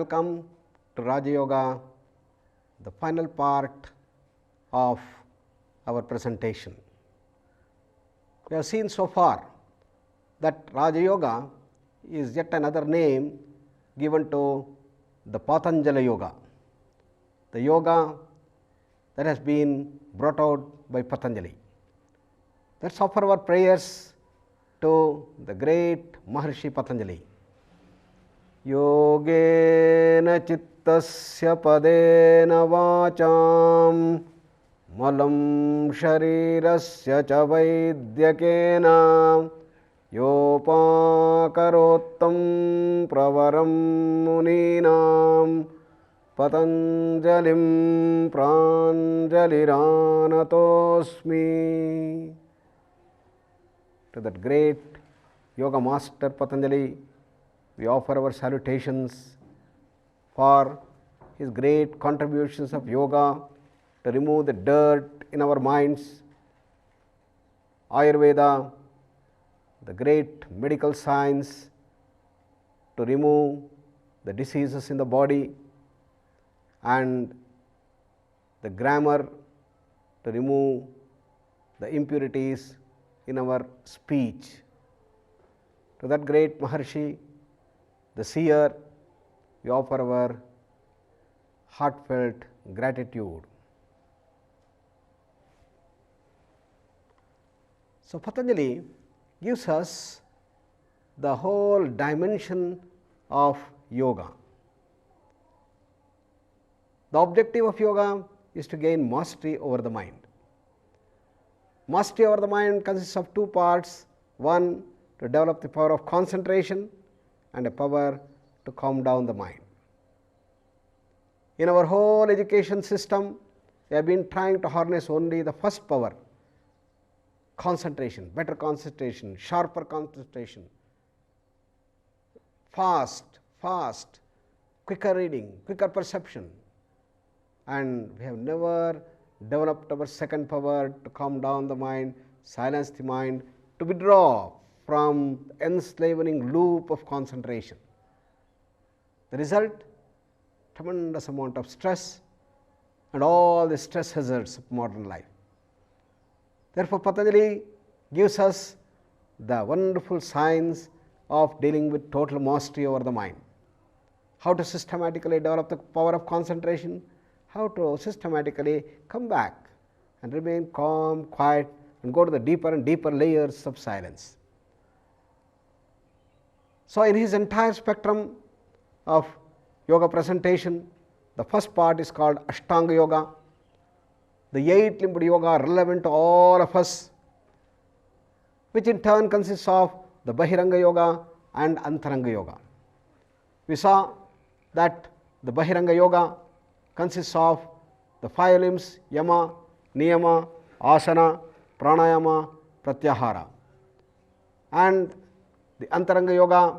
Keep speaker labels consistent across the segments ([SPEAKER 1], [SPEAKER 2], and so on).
[SPEAKER 1] Welcome to Raja Yoga, the final part of our presentation. We have seen so far that Raja Yoga is yet another name given to the Patanjali Yoga, the yoga that has been brought out by Patanjali. Let us offer our prayers to the great Maharishi Patanjali. Yogena chittasya padena vacham malam sharirasya cha vaidyakena yopakarottam pravaram muninam patanjalim pranjaliranatosmi. To that great yoga master Patanjali, we offer our salutations for his great contributions of yoga to remove the dirt in our minds, Ayurveda, the great medical science to remove the diseases in the body, and the grammar to remove the impurities in our speech. To that great Maharishi, the seer, we offer our heartfelt gratitude. So, Patanjali gives us the whole dimension of yoga. The objective of yoga is to gain mastery over the mind. Mastery over the mind consists of two parts: one, to develop the power of concentration, and a power to calm down the mind. In our whole education system, we have been trying to harness only the first power, concentration, better concentration, sharper concentration, fast, quicker reading, quicker perception, and we have never developed our second power to calm down the mind, silence the mind, to withdraw from the enslaving loop of concentration. The result, tremendous amount of stress and all the stress hazards of modern life. Therefore, Patanjali gives us the wonderful science of dealing with total mastery over the mind. How to systematically develop the power of concentration, how to systematically come back and remain calm, quiet, and go to the deeper and deeper layers of silence. So, in his entire spectrum of yoga presentation, the first part is called Ashtanga Yoga, the 8-limbed yoga relevant to all of us, which in turn consists of the Bahiranga Yoga and Antaranga Yoga. We saw that the Bahiranga Yoga consists of the 5 limbs: Yama, Niyama, Asana, Pranayama, Pratyahara, and the Antaranga Yoga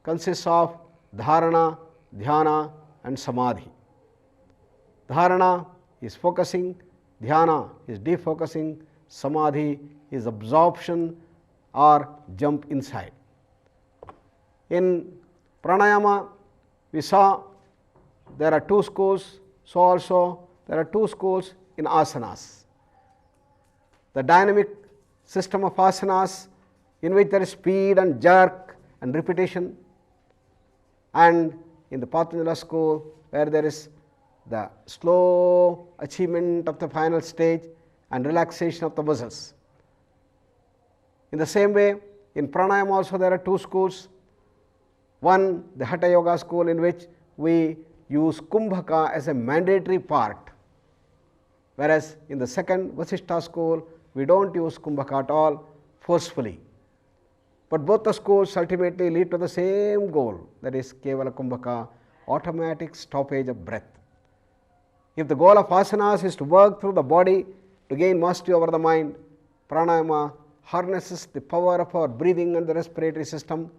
[SPEAKER 1] consists of Dharana, Dhyana, and Samadhi. Dharana is focusing, Dhyana is defocusing, Samadhi is absorption or jump inside. In Pranayama, we saw there are 2 schools, so also there are 2 schools in asanas. The dynamic system of asanas, in which there is speed and jerk and repetition, and in the Patanjala school, where there is the slow achievement of the final stage and relaxation of the muscles. In the same way, in Pranayama also there are 2 schools. One, the Hatha Yoga school, in which we use Kumbhaka as a mandatory part, whereas in the second Vasishtha school, we do not use Kumbhaka at all forcefully. But both the schools ultimately lead to the same goal, that is Kevala Kumbhaka, automatic stoppage of breath. If the goal of asanas is to work through the body to gain mastery over the mind, Pranayama harnesses the power of our breathing and the respiratory system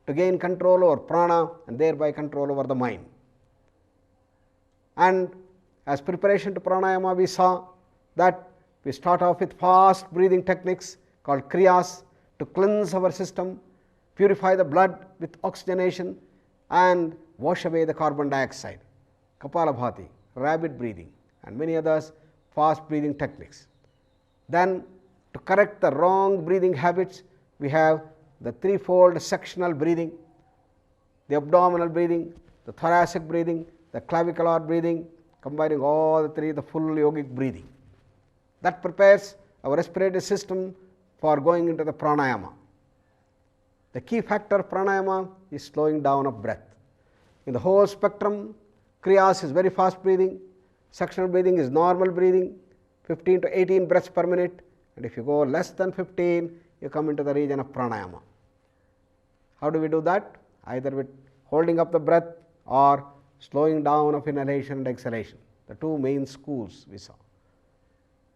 [SPEAKER 1] to gain control over prana and thereby control over the mind. And as preparation to Pranayama, we saw that we start off with fast breathing techniques called Kriyas to cleanse our system, purify the blood with oxygenation, and wash away the carbon dioxide. Kapalabhati, rabbit breathing, and many others fast breathing techniques. Then to correct the wrong breathing habits, we have the threefold sectional breathing, the abdominal breathing, the thoracic breathing, the clavicular breathing, combining all the three, the full yogic breathing. That prepares our respiratory system for going into the pranayama. The key factor of pranayama is slowing down of breath. In the whole spectrum, kriyas is very fast breathing, sectional breathing is normal breathing, 15 to 18 breaths per minute, and if you go less than 15, you come into the region of pranayama. How do we do that? Either with holding up the breath or slowing down of inhalation and exhalation, the two main schools we saw.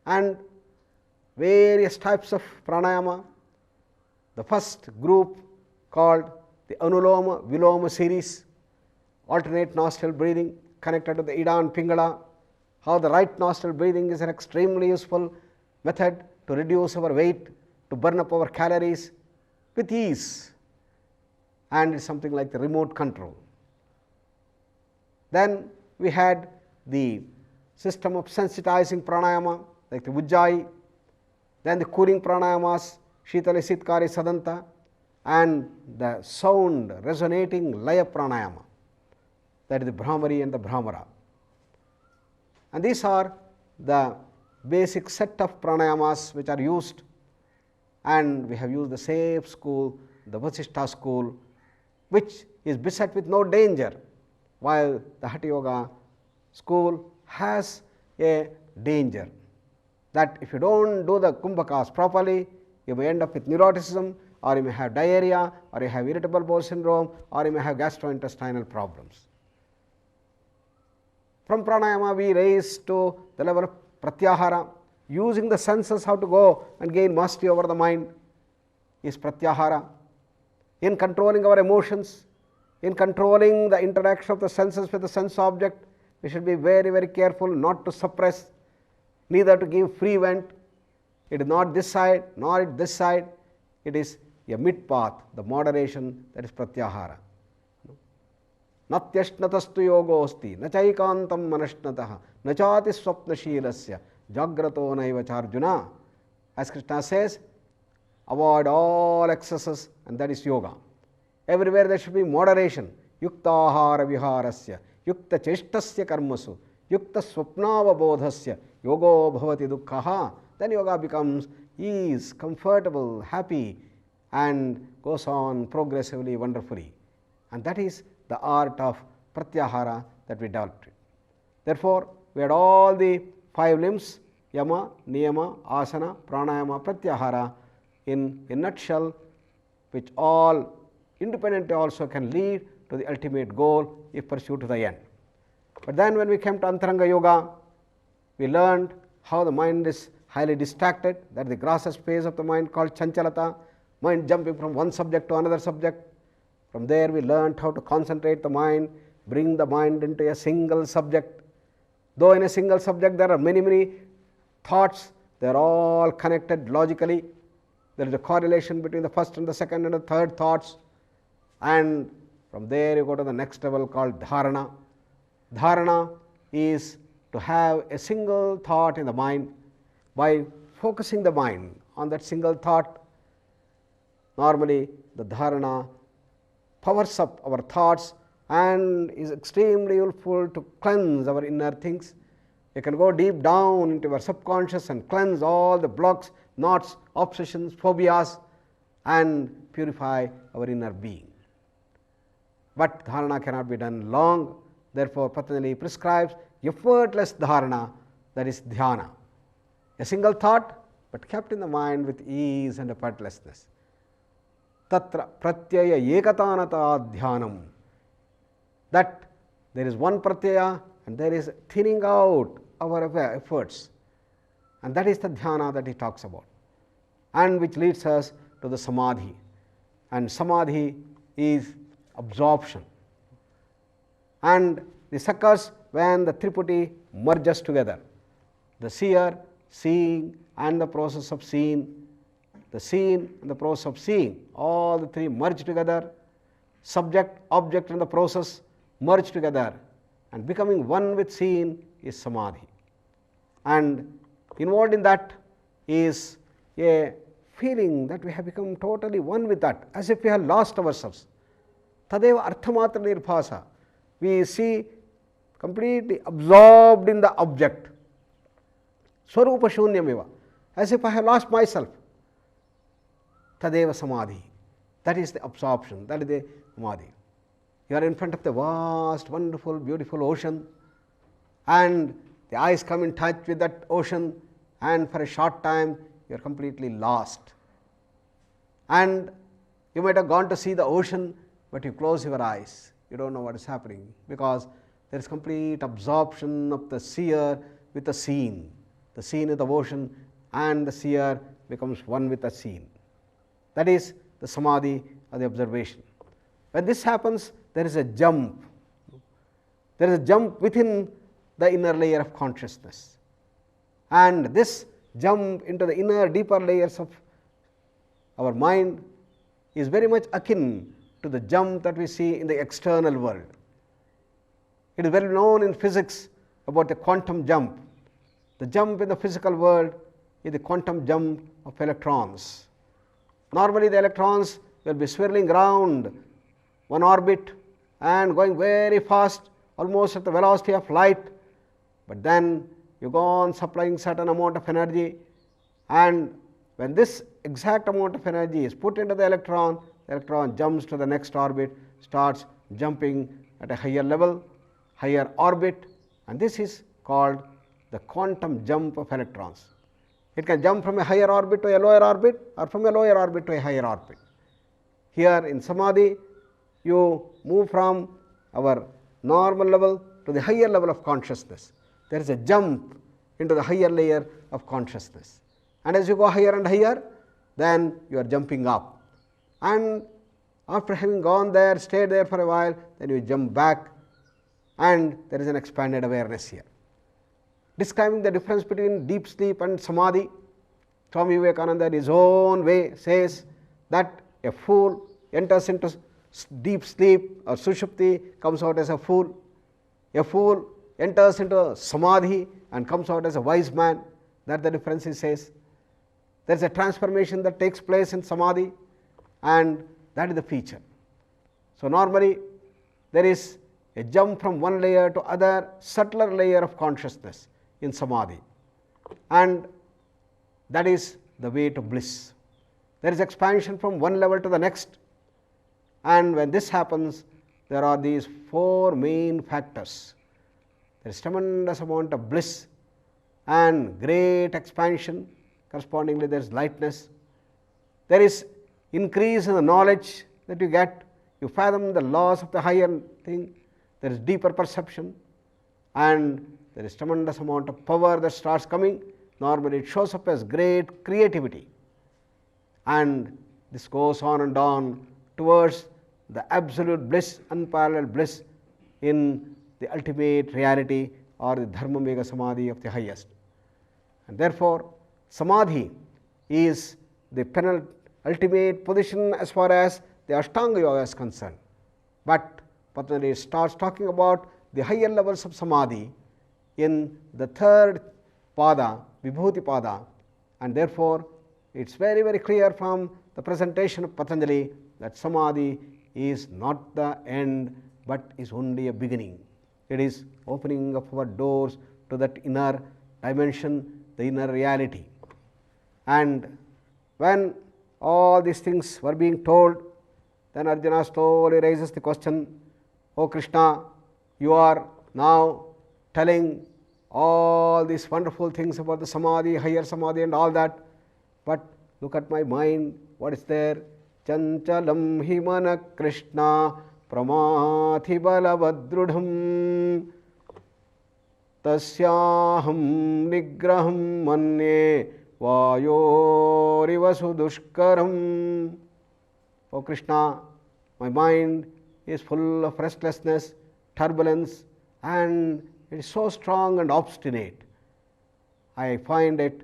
[SPEAKER 1] And various types of pranayama. The first group called the Anuloma Viloma series, alternate nostril breathing connected to the Ida and Pingala. How the right nostril breathing is an extremely useful method to reduce our weight, to burn up our calories with ease, and it's something like the remote control. Then we had the system of sensitizing pranayama like the Ujjayi, then the cooling pranayamas, Shitali, Sitkari, Sadanta, and the sound resonating Laya pranayama, that is the Brahmari and the Brahmara. And these are the basic set of pranayamas which are used, and we have used the same school, the Vasishtha school, which is beset with no danger, while the Hatha Yoga school has a danger that if you don't do the kumbhakas properly, you may end up with neuroticism, or you may have diarrhea, or you have irritable bowel syndrome, or you may have gastrointestinal problems. From pranayama we raise to the level of pratyahara, using the senses how to go and gain mastery over the mind is pratyahara. In controlling our emotions, in controlling the interaction of the senses with the sense object, we should be very, very careful not to suppress, neither to give free vent. It is not this side, nor it this side. It is a mid path, the moderation, that is pratyahara. Natyashnatastu yogosti, nachaikantam manashnataha, nachati swapnashilasya, jagrato naiva charjuna. As Krishna says, avoid all excesses, and that is yoga. Everywhere there should be moderation. Yukta ahara viharasya, yukta cheshtasya karmasu, yukta swapnava bodhasya, yogo bhavati dukkhaha. Then yoga becomes ease, comfortable, happy, and goes on progressively, wonderfully. And that is the art of pratyahara that we developed. Therefore, we had all the 5 limbs, yama, niyama, asana, pranayama, pratyahara, in a nutshell, which all independently also can lead to the ultimate goal if pursued to the end. But then when we came to Antaranga Yoga, we learned how the mind is highly distracted, that is the grasa space of the mind called chanchalata, mind jumping from one subject to another subject. From there we learned how to concentrate the mind, bring the mind into a single subject. Though in a single subject there are many, many thoughts, they are all connected logically. There is a correlation between the first and the second and the third thoughts, and from there you go to the next level called dharana. Dharana is to have a single thought in the mind. By focusing the mind on that single thought, normally the dharana powers up our thoughts and is extremely useful to cleanse our inner things. You can go deep down into your subconscious and cleanse all the blocks, knots, obsessions, phobias, and purify our inner being. But dharana cannot be done long. Therefore, Patanjali prescribes effortless dharana, that is dhyana. A single thought, but kept in the mind with ease and effortlessness. Tatra pratyaya ekatanata dhyanam. That there is one pratyaya and there is thinning out our efforts. And that is the dhyana that he talks about, and which leads us to the samadhi. And samadhi is absorption. And this occurs when the Triputi merges together. The seer, seeing, and the process of seeing, the seen and the process of seeing, all the three merge together, subject, object in the process merge together and becoming one with scene is samadhi. And involved in that is a feeling that we have become totally one with that, as if we have lost ourselves. Tadeva arthamatra nirphasa. We see completely absorbed in the object. Swarupa shunyameva. As if I have lost myself. Tadeva samadhi. That is the absorption, that is the samadhi. You are in front of the vast, wonderful, beautiful ocean, and the eyes come in touch with that ocean, and for a short time you are completely lost. And you might have gone to see the ocean, but you close your eyes. You don't know what is happening, because there is complete absorption of the seer with the seen. The seen is the ocean, and the seer becomes one with the seen. That is the samadhi or the observation. When this happens, there is a jump. There is a jump within the inner layer of consciousness. And this jump into the inner, deeper layers of our mind is very much akin to the jump that we see in the external world. It is well known in physics about the quantum jump. The jump in the physical world is the quantum jump of electrons. Normally the electrons will be swirling around one orbit and going very fast, almost at the velocity of light. But then you go on supplying certain amount of energy, and when this exact amount of energy is put into the electron jumps to the next orbit, starts jumping at a higher level, higher orbit, and this is called the quantum jump of electrons. It can jump from a higher orbit to a lower orbit, or from a lower orbit to a higher orbit. Here in samadhi, you move from our normal level to the higher level of consciousness. There is a jump into the higher layer of consciousness. And as you go higher and higher, then you are jumping up. And after having gone there, stayed there for a while, then you jump back, and there is an expanded awareness here. Describing the difference between deep sleep and samadhi, Swami Vivekananda in his own way says that a fool enters into deep sleep or sushupti, comes out as a fool. A fool enters into samadhi and comes out as a wise man. That's the difference, he says. There is a transformation that takes place in samadhi, and that is the feature. So normally there is a jump from one layer to other subtler layer of consciousness in samadhi, and that is the way to bliss. There is expansion from one level to the next, and when this happens, there are these four main factors. There is tremendous amount of bliss and great expansion, correspondingly there is lightness. There is increase in the knowledge that you get, you fathom the laws of the higher thing, there is deeper perception, and there is tremendous amount of power that starts coming. Normally it shows up as great creativity, and this goes on and on towards the absolute bliss, unparalleled bliss in the ultimate reality, or the dharmamega samadhi of the highest. And therefore samadhi is the ultimate position as far as the Ashtanga Yoga is concerned. But Patanjali starts talking about the higher levels of samadhi in the third pada, Vibhuti pada, and therefore it is very, very clear from the presentation of Patanjali that samadhi is not the end, but is only a beginning. It is opening of our doors to that inner dimension, the inner reality. And when all these things were being told, then Arjuna slowly raises the question, "O Krishna, you are now telling all these wonderful things about the samadhi, higher samadhi and all that, but look at my mind, what is there? Chanchalam himana Krishna pramathi balavadrudham tasyaham nigraham manye vayoriva sudushkaram." O Krishna, my mind is full of restlessness, turbulence, and it is so strong and obstinate. I find it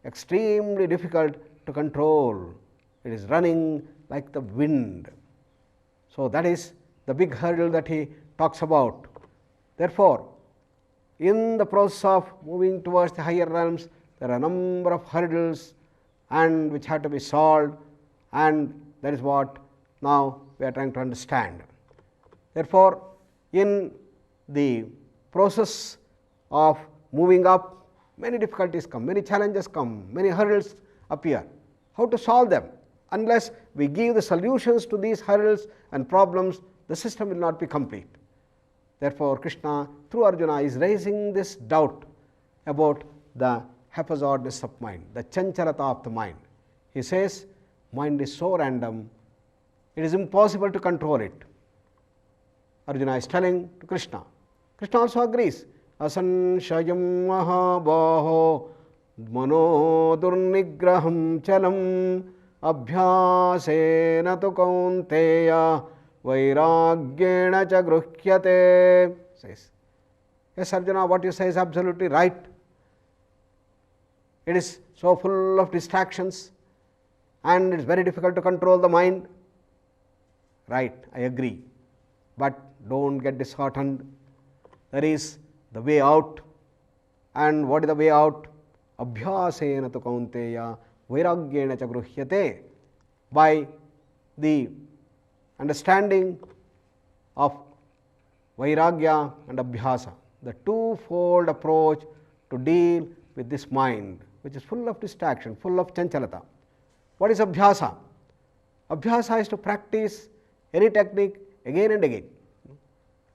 [SPEAKER 1] extremely difficult to control. It is running like the wind. So, that is the big hurdle that he talks about. Therefore, in the process of moving towards the higher realms, there are a number of hurdles and which have to be solved, and that is what now we are trying to understand. Therefore, in the process of moving up, many difficulties come, many challenges come, many hurdles appear. How to solve them? Unless we give the solutions to these hurdles and problems, the system will not be complete. Therefore, Krishna through Arjuna is raising this doubt about the haphazardness of mind, the chanchalata of the mind. He says, mind is so random, it is impossible to control it. Arjuna is telling to Krishna. Krishna also agrees. Asanshayam mahabaho mano durnigraham chalam abhyasena tu kaunteya vairagyena cha gruhyate. Says, yes Arjuna, what you say is absolutely right. It is so full of distractions and it is very difficult to control the mind. Right, I agree. But don't get disheartened. There is the way out. And what is the way out? Abhyasena tu kaunteya vairagyena cha gruhyate. By the understanding of vairagya and abhyasa, the twofold approach to deal with this mind, which is full of distraction, full of chanchalata. What is abhyasa? Abhyasa is to practice any technique again and again.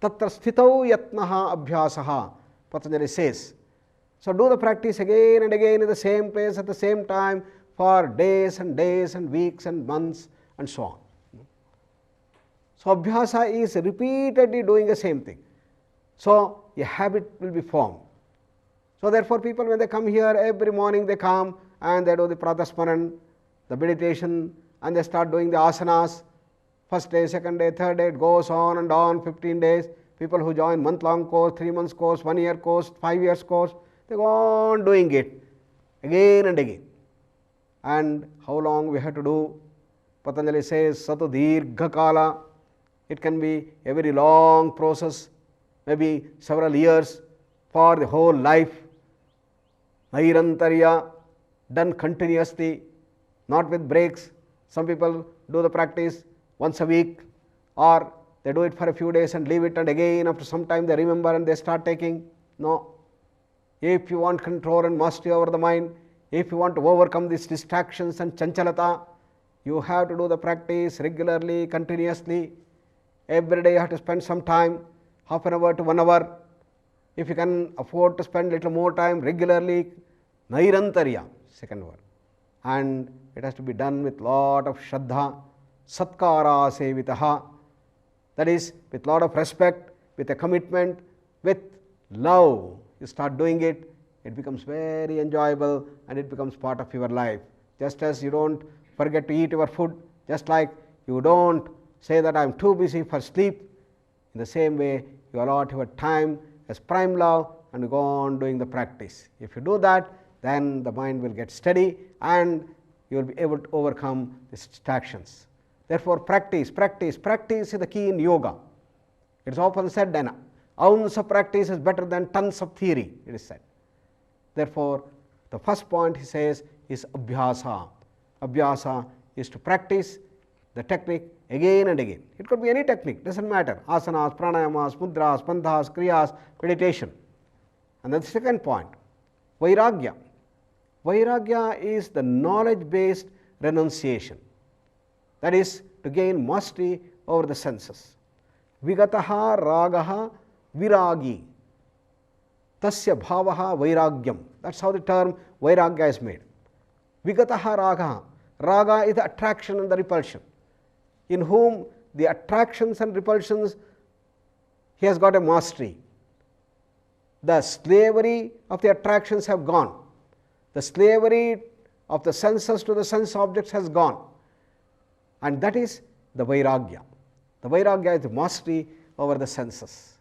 [SPEAKER 1] Tatra sthitau yatnaha abhyasaha, Patanjali says. So, do the practice again and again in the same place at the same time for days and weeks and months and so on. So, abhyasa is repeatedly doing the same thing. So, a habit will be formed. So, therefore, people when they come here every morning they come and they do the pratasmaran, the meditation, and they start doing the asanas. First day, second day, third day, it goes on and on, 15 days. People who join month-long course, 3 months course, 1 year course, 5 years course, they go on doing it again and again. And how long we have to do? Patanjali says, Satu dirghakala. It can be a very long process, maybe several years, for the whole life. Nairantarya, done continuously, not with breaks. Some people do the practice once a week, or they do it for a few days and leave it, and again after some time they remember and they start taking. No. If you want control and mastery over the mind, if you want to overcome these distractions and chanchalata, you have to do the practice regularly, continuously. Every day you have to spend some time, half an hour to 1 hour. If you can afford to spend little more time regularly, nairantarya, second word. And it has to be done with lot of shraddha, satkara sevitaha, that is with lot of respect, with a commitment, with love. You start doing it, it becomes very enjoyable and it becomes part of your life. Just as you don't forget to eat your food, just like you don't say that I am too busy for sleep, in the same way you allot your time as prime love and you go on doing the practice. If you do that, then the mind will get steady and you will be able to overcome these distractions. Therefore, practice is the key in yoga. It is often said, an ounce of practice is better than tons of theory, it is said. Therefore, the first point he says is abhyasa. Abhyasa is to practice the technique again and again. It could be any technique, doesn't matter. Asanas, pranayamas, mudras, bandhas, kriyas, meditation. And then the second point, vairagya. Vairagya is the knowledge-based renunciation. That is to gain mastery over the senses. Vigataha ragaha viragi. Tasya bhavaha vairagyam. That's how the term vairagya is made. Vigataha ragaha. Raga is the attraction and the repulsion. In whom the attractions and repulsions, he has got a mastery. The slavery of the attractions have gone. The slavery of the senses to the sense objects has gone. And that is the vairagya. The vairagya is the mastery over the senses.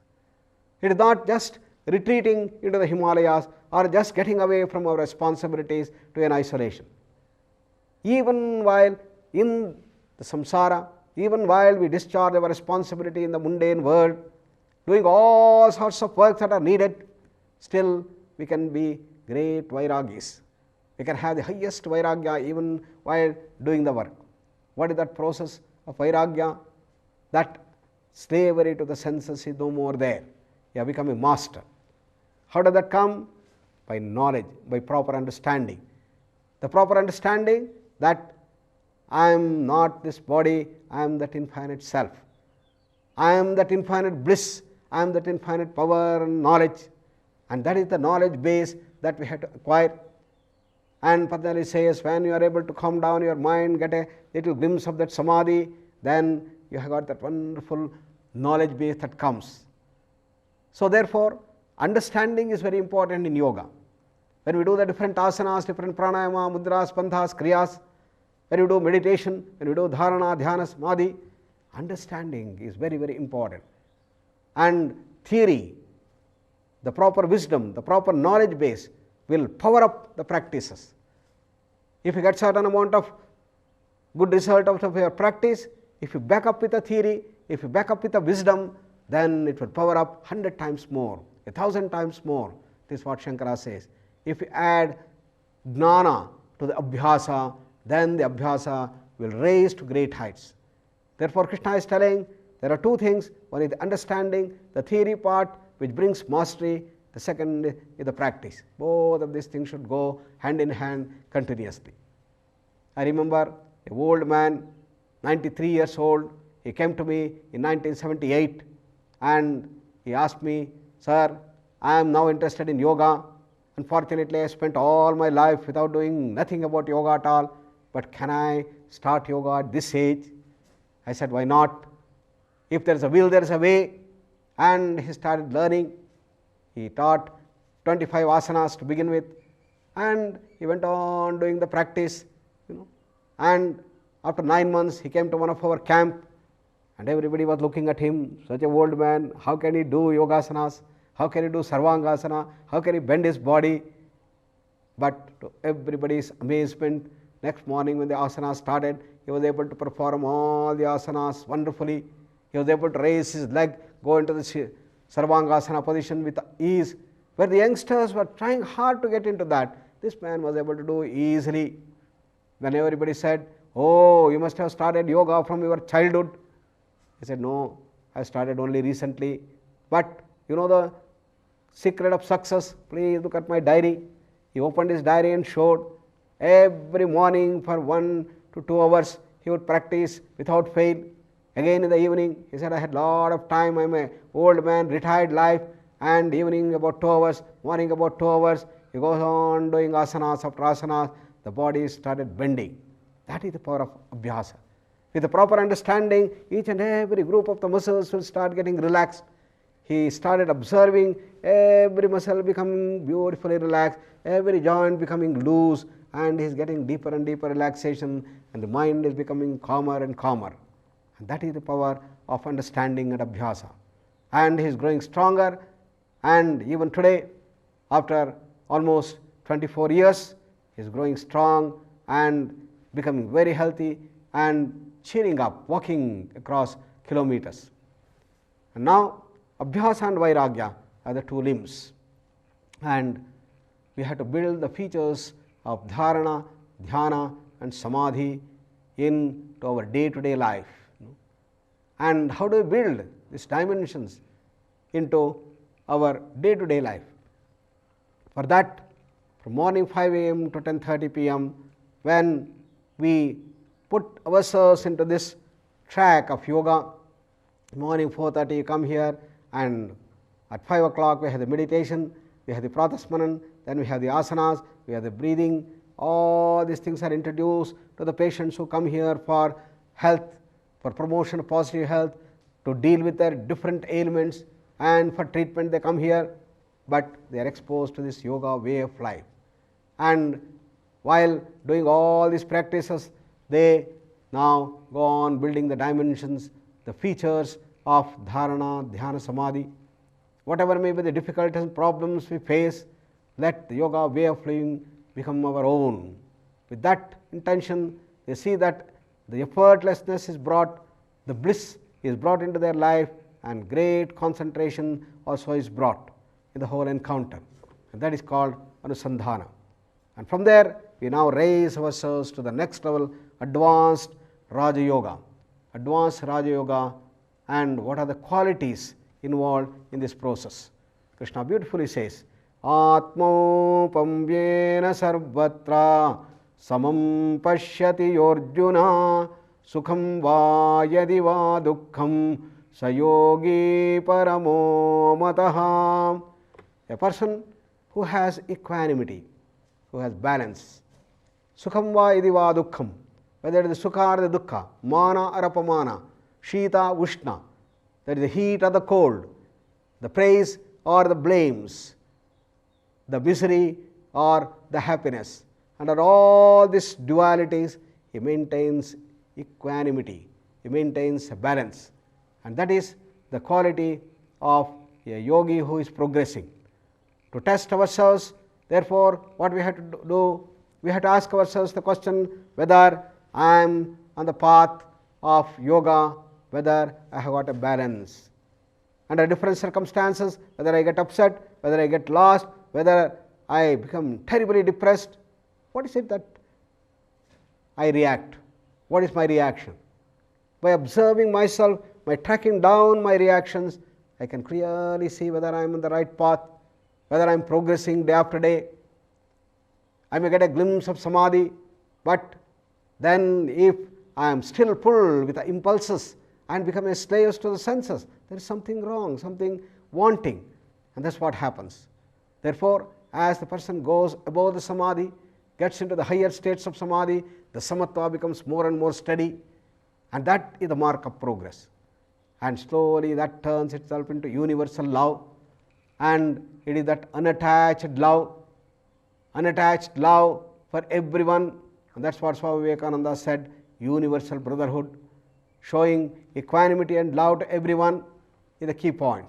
[SPEAKER 1] It is not just retreating into the Himalayas or just getting away from our responsibilities to an isolation. Even while in the samsara, even while we discharge our responsibility in the mundane world, doing all sorts of works that are needed, still we can be great vairagis. We can have the highest vairagya even while doing the work. What is that process of vairagya? That slavery to the senses is no more there. You have become a master. How does that come? By knowledge, by proper understanding. The proper understanding that I am not this body, I am that infinite self. I am that infinite bliss, I am that infinite power and knowledge. And that is the knowledge base that we have to acquire. And Patanjali says, when you are able to calm down your mind, get a little glimpse of that samadhi, then you have got that wonderful knowledge base that comes. So therefore, understanding is very important in yoga. When we do the different asanas, different pranayama, mudras, panthas, kriyas, when we do meditation, when we do dharana, dhyana, samadhi, understanding is very, very important. And theory, the proper wisdom, the proper knowledge base will power up the practices. If you get certain amount of good result out of your practice, if you back up with a theory, if you back up with a wisdom, then it will power up 100 times more, 1,000 times more. This is what Shankara says. If you add jnana to the abhyasa, then the abhyasa will raise to great heights. Therefore, Krishna is telling there are two things. One is the understanding, the theory part which brings mastery. The second is the practice. Both of these things should go hand in hand continuously. I remember a old man, 93 years old, he came to me in 1978 and he asked me, "Sir, I am now interested in yoga. Unfortunately, I spent all my life without doing nothing about yoga at all, but can I start yoga at this age?" I said, "Why not? If there is a will, there is a way." And he started learning. He taught 25 asanas to begin with, and he went on doing the practice, And after 9 months, he came to one of our camp, and everybody was looking at him. Such a old man, how can he do yogasanas? How can he do sarvangasana? How can he bend his body? But to everybody's amazement, next morning when the asana started, he was able to perform all the asanas wonderfully. He was able to raise his leg, go into the sarvangasana position with ease. Where the youngsters were trying hard to get into that, this man was able to do easily. When everybody said, "Oh, you must have started yoga from your childhood," he said, "No, I started only recently. But you know the secret of success? Please look at my diary." He opened his diary and showed every morning for 1 to 2 hours he would practice without fail. Again in the evening, he said, "I had a lot of time. I am an old man, retired life, and evening about 2 hours, morning about 2 hours." He goes on doing asanas after asanas. The body started bending. That is the power of abhyasa. With the proper understanding, each and every group of the muscles will start getting relaxed. He started observing every muscle becoming beautifully relaxed, every joint becoming loose, and he is getting deeper and deeper relaxation, and the mind is becoming calmer and calmer. And that is the power of understanding and abhyasa. And he is growing stronger, and even today, after almost 24 years, he is growing strong and becoming very healthy and cheering up, walking across kilometers. And now, abhyasa and vairagya are the two limbs. And we have to build the features of dharana, dhyana and samadhi into our day-to-day life. And how do we build these dimensions into our day-to-day life? For that, from morning 5 a.m. to 10:30 p.m., when we put ourselves into this track of yoga, morning 4:30 you come here, and at 5 o'clock we have the meditation, we have the pratasmanan, then we have the asanas, we have the breathing. All these things are introduced to the patients who come here for health, for promotion of positive health, to deal with their different ailments, and for treatment they come here, but they are exposed to this yoga way of life. And while doing all these practices, they now go on building the dimensions, the features of dharana, dhyana, samadhi. Whatever may be the difficulties and problems we face, let the yoga way of living become our own. With that intention, they see that the effortlessness is brought the bliss is brought into their life, and great concentration also is brought in the whole encounter, and that is called anusandhana. And from there we now raise ourselves to the next level, advanced Raja Yoga. Advanced Raja Yoga, and what are the qualities involved in this process? Krishna beautifully says, Atmopamyena sarvatra samam pashyati yorjuna sukham va yadi va dukkham sayogi paramo mataha. A person who has equanimity, who has balance, sukham va yadi va dukkham, whether it is sukha or the dukkha, mana or apamana, shita, ushna, that is the heat or the cold, the praise or the blames, the misery or the happiness. Under all these dualities, he maintains equanimity, he maintains a balance, and that is the quality of a yogi who is progressing. To test ourselves, therefore, what we have to do, we have to ask ourselves the question whether I am on the path of yoga, whether I have got a balance. Under different circumstances, whether I get upset, whether I get lost, whether I become terribly depressed, what is it that I react? What is my reaction? By observing myself, by tracking down my reactions, I can clearly see whether I am on the right path, whether I am progressing day after day. I may get a glimpse of samadhi, but then if I am still pulled with the impulses and become a slave to the senses, there is something wrong, something wanting, and that's what happens. Therefore, as the person goes above the samadhi, gets into the higher states of samadhi, the samatva becomes more and more steady, and that is the mark of progress. And slowly that turns itself into universal love, and it is that unattached love for everyone, and that's what Swami Vivekananda said, universal brotherhood, showing equanimity and love to everyone is the key point.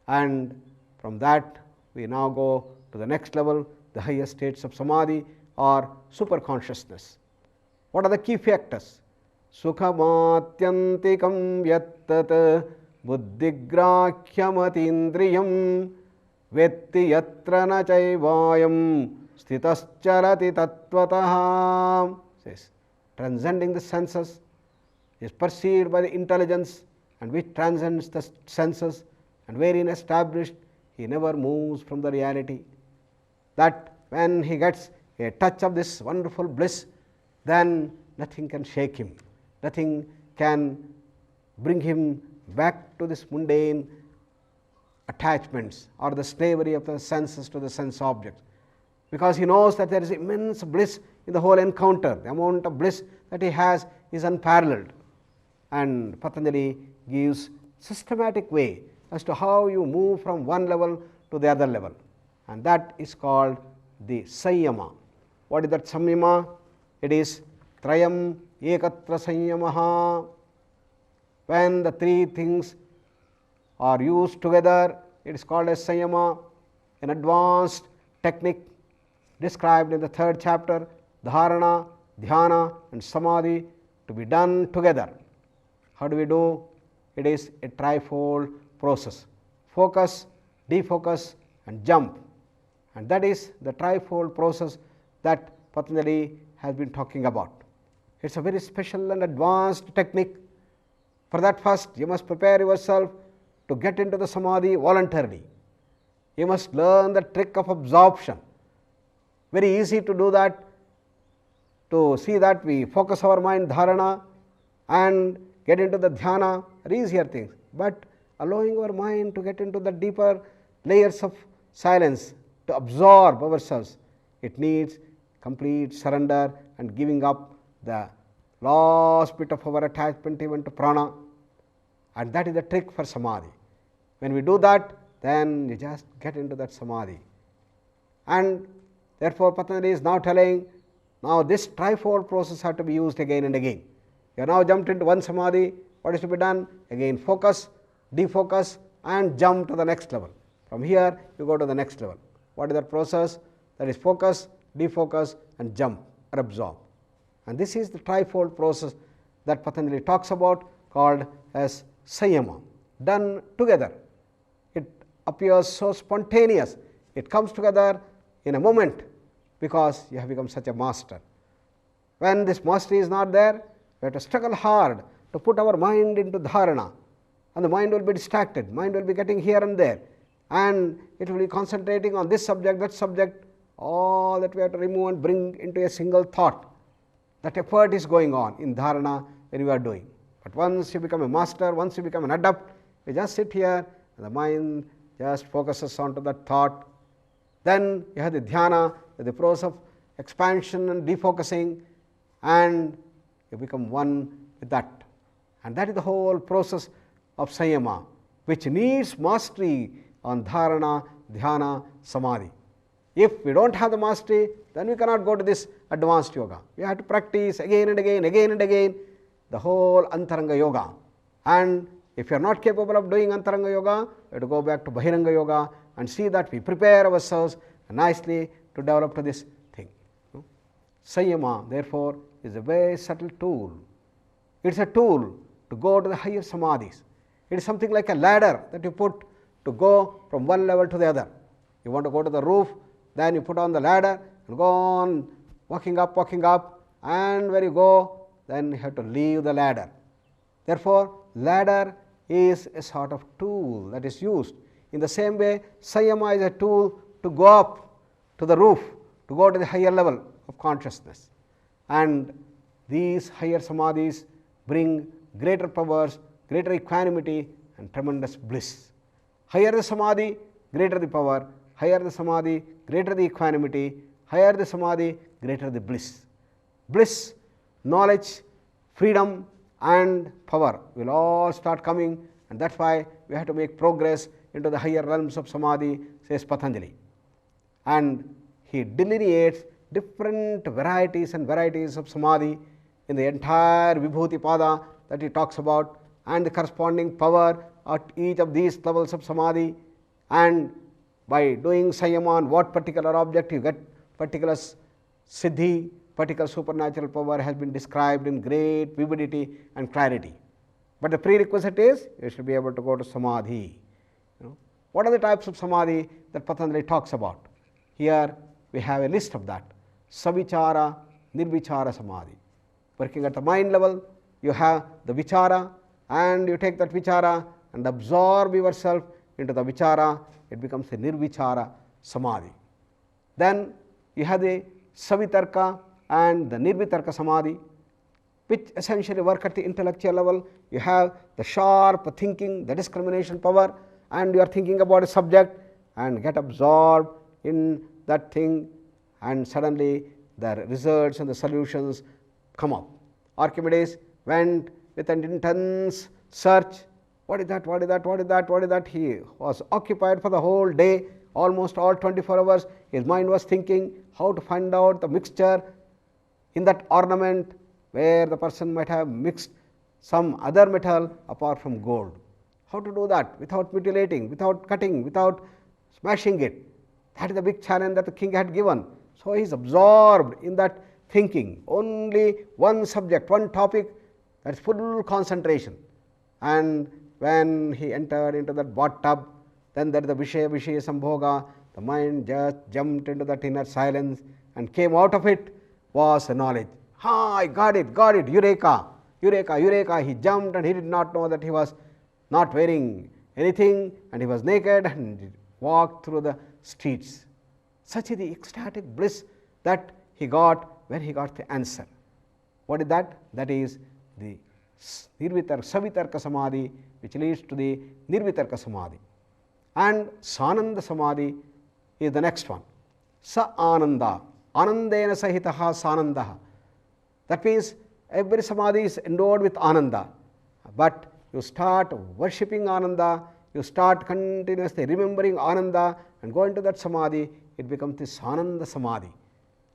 [SPEAKER 1] And from that we now go to the next level, the higher states of samadhi or super consciousness. What are the key factors? Sukhamatyantikam yattat buddhigrāhyamatīndriyam vetti yatra na chaivāyam stitascharati tattvataha. Says, transcending the senses, is perceived by the intelligence, and which transcends the senses, and wherein established, he never moves from the reality. That when he gets a touch of this wonderful bliss, then nothing can shake him, nothing can bring him back to this mundane attachments or the slavery of the senses to the sense objects, because he knows that there is immense bliss in the whole encounter. The amount of bliss that he has is unparalleled, and Patanjali gives systematic way as to how you move from one level to the other level, and that is called the Sanyama. What is that Sanyama? It is Trayam Ekatra Sanyamaha. When the three things are used together, it is called as Sanyama, an advanced technique described in the 3rd chapter, Dharana, Dhyana and Samadhi, to be done together. How do we do? It is a trifold process: focus, defocus and jump. And that is the trifold process that Patanjali has been talking about. It is a very special and advanced technique. For that, first you must prepare yourself to get into the samadhi voluntarily. You must learn the trick of absorption. Very easy to do that, to see that we focus our mind, dharana, and get into the dhyana are easier things. But allowing our mind to get into the deeper layers of silence, to absorb ourselves, it needs complete surrender and giving up the last bit of our attachment even to prana, and that is the trick for samadhi. When we do that, then you just get into that samadhi. And therefore Patanjali is now telling, now this trifold process has to be used again and again. You have now jumped into one samadhi. What is to be done? Again focus, defocus and jump to the next level. From here you go to the next level. What is that process? That is focus, defocus and jump or absorb. And this is the trifold process that Patanjali talks about, called as Sanyama, done together. It appears so spontaneous. It comes together in a moment because you have become such a master. When this mastery is not there, we have to struggle hard to put our mind into dharana, and the mind will be distracted, mind will be getting here and there, and it will be concentrating on this subject, that subject, all that we have to remove and bring into a single thought. That effort is going on in dharana when you are doing. But once you become a master, once you become an adept, you just sit here and the mind just focuses onto that thought. Then you have the dhyana, the process of expansion and defocusing, and you become one with that. And that is the whole process of Sanyama, which needs mastery on dharana, dhyana, samadhi. If we don't have the mastery, then we cannot go to this advanced yoga. We have to practice again and again, again and again, the whole antaranga yoga. And if you are not capable of doing antaranga yoga, we have to go back to bahiranga yoga and see that we prepare ourselves nicely to develop to this thing. Sanyama, therefore, is a very subtle tool. It is a tool to go to the higher samadhis. It is something like a ladder that you put to go from one level to the other. You want to go to the roof, then you put on the ladder and go on walking up, and when you go, then you have to leave the ladder. Therefore, ladder is a sort of tool that is used. In the same way, Sanyama is a tool to go up to the roof, to go to the higher level of consciousness. And these higher samadhis bring greater powers, greater equanimity and tremendous bliss. Higher the samadhi, greater the power. Higher the samadhi, greater the equanimity. Higher the samadhi, greater the bliss. Bliss, knowledge, freedom and power will all start coming, and that's why we have to make progress into the higher realms of samadhi, says Patanjali. And he delineates different varieties and varieties of samadhi in the entire Vibhuti Pada that he talks about, and the corresponding power at each of these levels of samadhi. And by doing Sanyama on what particular object, you get particular siddhi, particular supernatural power has been described in great vividity and clarity. But the prerequisite is you should be able to go to samadhi. What are the types of samadhi that Patanjali talks about? Here we have a list of that. Savichara, nirvichara samadhi. Working at the mind level, you have the vichara, and you take that vichara and absorb yourself into the vichara. It becomes a nirvichara samadhi. Then you have the savitarka and the nirvitarka samadhi, which essentially work at the intellectual level. You have the sharp thinking, the discrimination power, and you are thinking about a subject and get absorbed in that thing, and suddenly the results and the solutions come up. Archimedes went with an intense search. What is that? What is that? What is that? What is that? He was occupied for the whole day, almost all 24 hours. His mind was thinking how to find out the mixture in that ornament where the person might have mixed some other metal apart from gold. How to do that without mutilating, without cutting, without smashing it? That is the big challenge that the king had given. So he is absorbed in that thinking. Only one subject, one topic, that is full concentration. And when he entered into that bathtub, then there is the Vishaya Sambhoga. The mind just jumped into that inner silence, and came out of it was a knowledge. I got it, eureka, eureka, eureka. He jumped, and he did not know that he was not wearing anything, and he was naked, and walked through the streets. Such is the ecstatic bliss that he got when he got the answer. What is that? That is the Savitarka Samadhi, which leads to the Nirvitarka Samadhi. And Sananda Samadhi is the next one. Sa Ananda, Anandena Sahitaha Sanandaha. That means every samadhi is endowed with Ananda, but you start worshipping Ananda, you start continuously remembering Ananda and go into that samadhi, it becomes the Sananda Samadhi.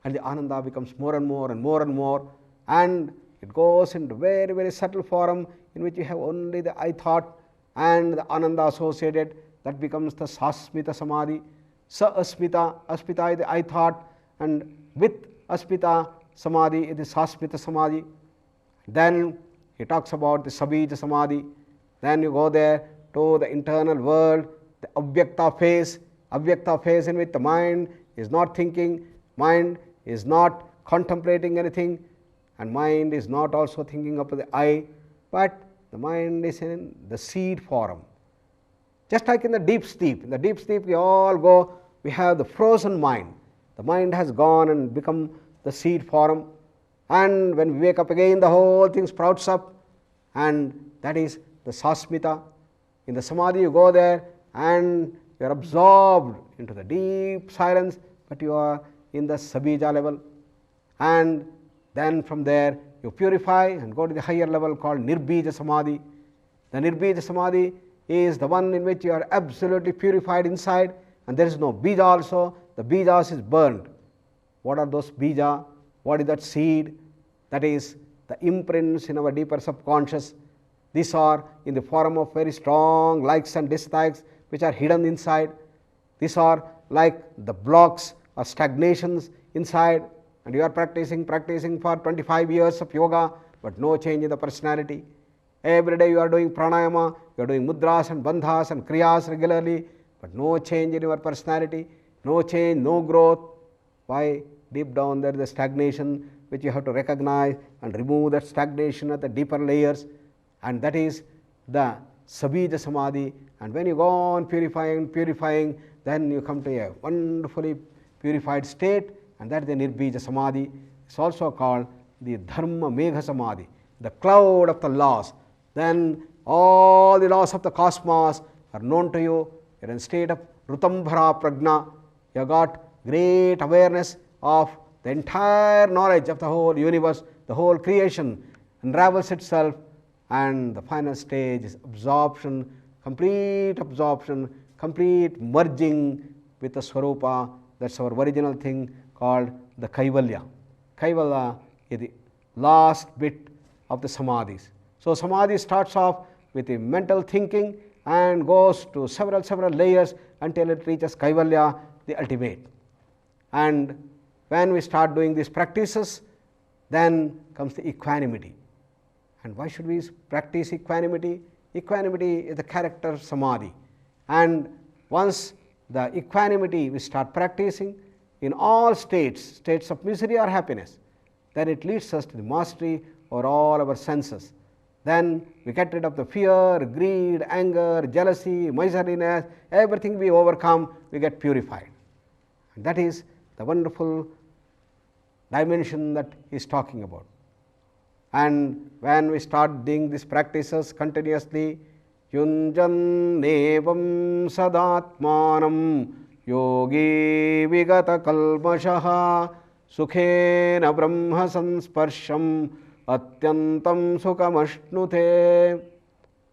[SPEAKER 1] And the Ananda becomes more and more and more and more, and it goes into very, very subtle form in which you have only the I thought and the Ananda associated. That becomes the Sasmita Samadhi. Sa Asmita, Asmita is the I thought, and with Asmita Samadhi is the Sasmita Samadhi. Then he talks about the sabija samadhi. Then you go there to the internal world, the abhyakta phase in which the mind is not thinking, mind is not contemplating anything, and mind is not also thinking of the I, but the mind is in the seed form. Just like in the deep sleep. In the deep sleep we all go, we have the frozen mind. The mind has gone and become the seed form, and when we wake up again the whole thing sprouts up, and that is the sasmita. In the samadhi you go there and you are absorbed into the deep silence, but you are in the sabija level, and then from there you purify and go to the higher level called nirbija samadhi. The nirbija samadhi is the one in which you are absolutely purified inside, and there is no bija also. The bijas is burned. What are those bija? What is that seed? That is the imprints in our deeper subconscious. These are in the form of very strong likes and dislikes which are hidden inside. These are like the blocks or stagnations inside, and you are practicing for 25 years of yoga, but no change in the personality. Every day you are doing pranayama, you are doing mudras and bandhas and kriyas regularly, but no change in your personality, no change, no growth. Why? Deep down there is the stagnation which you have to recognize and remove that stagnation at the deeper layers, and that is the sabija samadhi. And when you go on purifying, then you come to a wonderfully purified state, and that is the nirbija samadhi. It's also called the dharma megha samadhi, the cloud of the laws. Then all the laws of the cosmos are known to you. You are in a state of rutambhara prajna. You have got great awareness of the entire knowledge of the whole universe, the whole creation unravels itself, and the final stage is absorption, complete merging with the Swarupa. That's our original thing called the Kaivalya. Kaivalya is the last bit of the samadhis. So samadhi starts off with the mental thinking and goes to several layers until it reaches Kaivalya, the ultimate. And when we start doing these practices, then comes the equanimity. And why should we practice equanimity? Equanimity is the character of samadhi. And once the equanimity we start practicing in all states of misery or happiness, then it leads us to the mastery over all our senses. Then we get rid of the fear, greed, anger, jealousy, miserliness, everything we overcome, we get purified. And that is the wonderful dimension that he is talking about. And when we start doing these practices continuously, yunjan nevam sadatmanam yogi vigata kalmashaha sukhena brahma sansparsham atyantam sukhamashnute.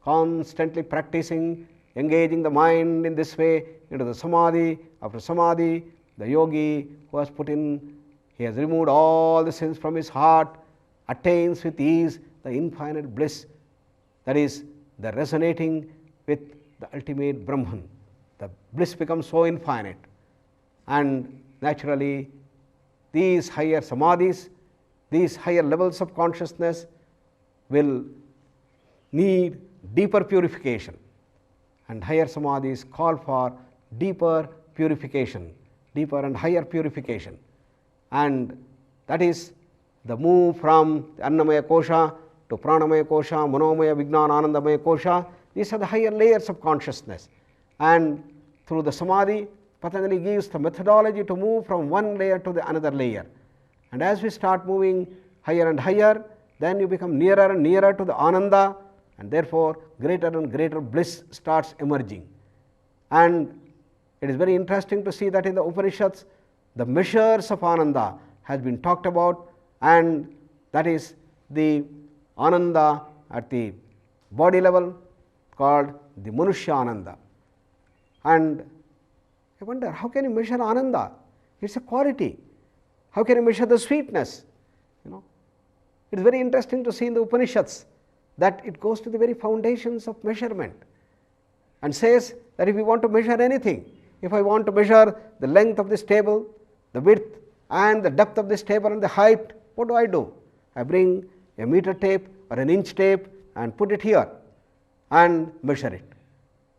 [SPEAKER 1] Constantly practicing, engaging the mind in this way into the samadhi. After samadhi, the yogi who has he has removed all the sins from his heart, attains with ease the infinite bliss, that is the resonating with the ultimate Brahman. The bliss becomes so infinite, and naturally these higher samadhis, these higher levels of consciousness will need deeper purification, and higher samadhis call for deeper purification, deeper and higher purification. And that is the move from the Annamaya Kosha to Pranamaya Kosha, Manomaya, Vijnana, Anandamaya Kosha. These are the higher layers of consciousness. And through the samadhi, Patanjali gives the methodology to move from one layer to the another layer. And as we start moving higher and higher, then you become nearer and nearer to the Ananda, and therefore greater and greater bliss starts emerging. And it is very interesting to see that in the Upanishads, the measures of Ananda has been talked about, and that is the Ananda at the body level called the Manushya Ananda. And I wonder, how can you measure Ananda? It's a quality. How can you measure the sweetness? It is very interesting to see in the Upanishads that it goes to the very foundations of measurement and says that if you want to measure anything, if I want to measure the length of this table, the width and the depth of this table and the height, what do? I bring a meter tape or an inch tape and put it here and measure it.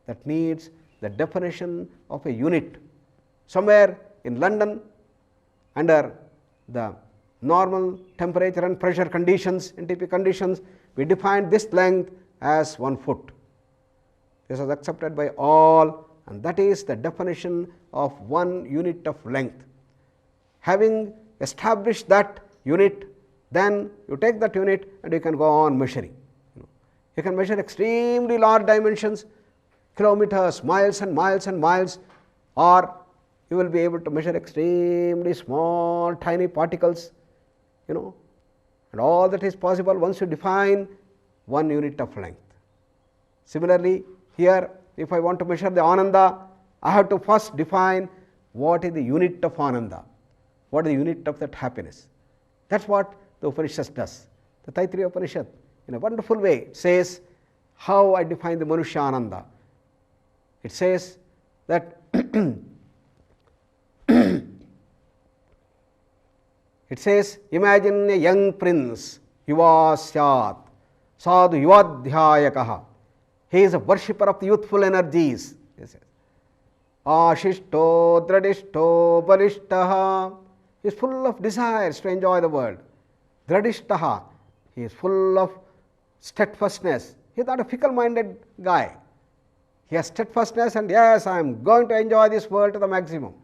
[SPEAKER 1] That needs the definition of a unit. Somewhere in London, under the normal temperature and pressure conditions, NTP conditions, we defined this length as 1 foot. This was accepted by all, and that is the definition of 1 unit of length. Having established that unit, then you take that unit and you can go on measuring. You can measure extremely large dimensions, kilometers, miles and miles and miles, or you will be able to measure extremely small, tiny particles, and all that is possible once you define 1 unit of length. Similarly, here, if I want to measure the Ananda, I have to first define what is the unit of Ananda, what is the unit of that happiness. That's what the Upanishad does. The Taittiriya Upanishad, in a wonderful way, says how I define the Manushya Ananda. It says that it says, imagine a young prince, yuva syat, sadhu yuvadhyayakaha. He is a worshipper of the youthful energies. Ashishto, dradishto, balishtaha. He is full of desires to enjoy the world. Dradishtaha. He is full of steadfastness. He is not a fickle-minded guy. He has steadfastness and yes, I am going to enjoy this world to the maximum.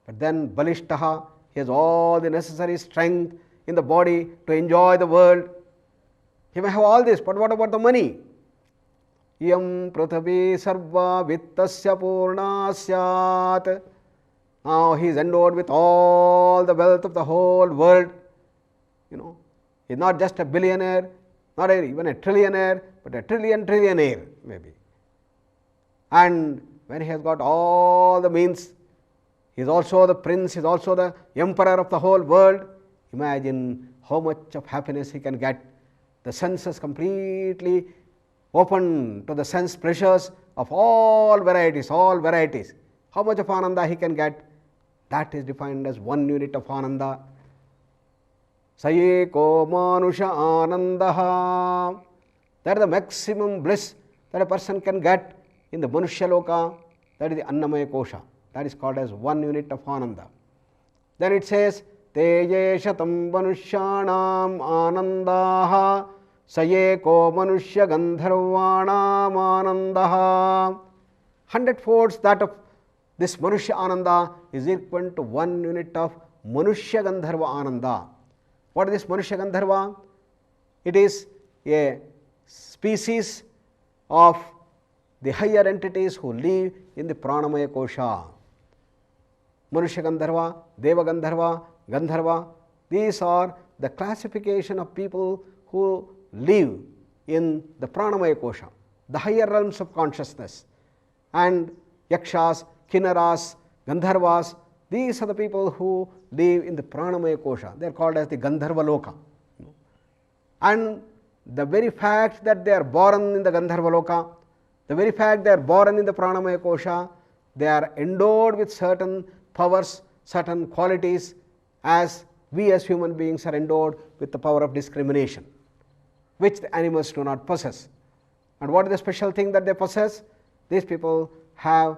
[SPEAKER 1] But then balishtaha, he has all the necessary strength in the body to enjoy the world. He may have all this, but what about the money? Iyam prathavi sarva vittasya purna syat. Now he is endowed with all the wealth of the whole world. He is not just a billionaire, not even a trillionaire, but a trillionaire maybe. And when he has got all the means, he is also the prince, he is also the emperor of the whole world. Imagine how much of happiness he can get. The senses completely open to the sense pleasures of all varieties, How much of Ananda he can get? That is defined as 1 unit of Ananda. Sayeko manusha anandaha. That is the maximum bliss that a person can get in the Manushya Loka. That is the Annamaya Kosha. That is called as 1 unit of Ananda. Then it says, Teje shatam manushyanam anandaha sayeko manushya gandharvanam anandaha. 100-folds that of this Manushya Ananda is equal to 1 unit of Manushya Gandharva Ananda. What is this Manushya Gandharva? It is a species of the higher entities who live in the Pranamaya Kosha. Manushya Gandharva, Deva Gandharva, Gandharva, these are the classification of people who live in the Pranamaya Kosha, the higher realms of consciousness. And Yakshas, Kinnaras, Gandharvas, these are the people who live in the Pranamaya Kosha. They are called as the Gandharva Loka. And the very fact that they are born in the Gandharva Loka, the very fact they are born in the Pranamaya Kosha, they are endowed with certain powers, certain qualities, as we as human beings are endowed with the power of discrimination, which the animals do not possess. And what is the special thing that they possess? These people have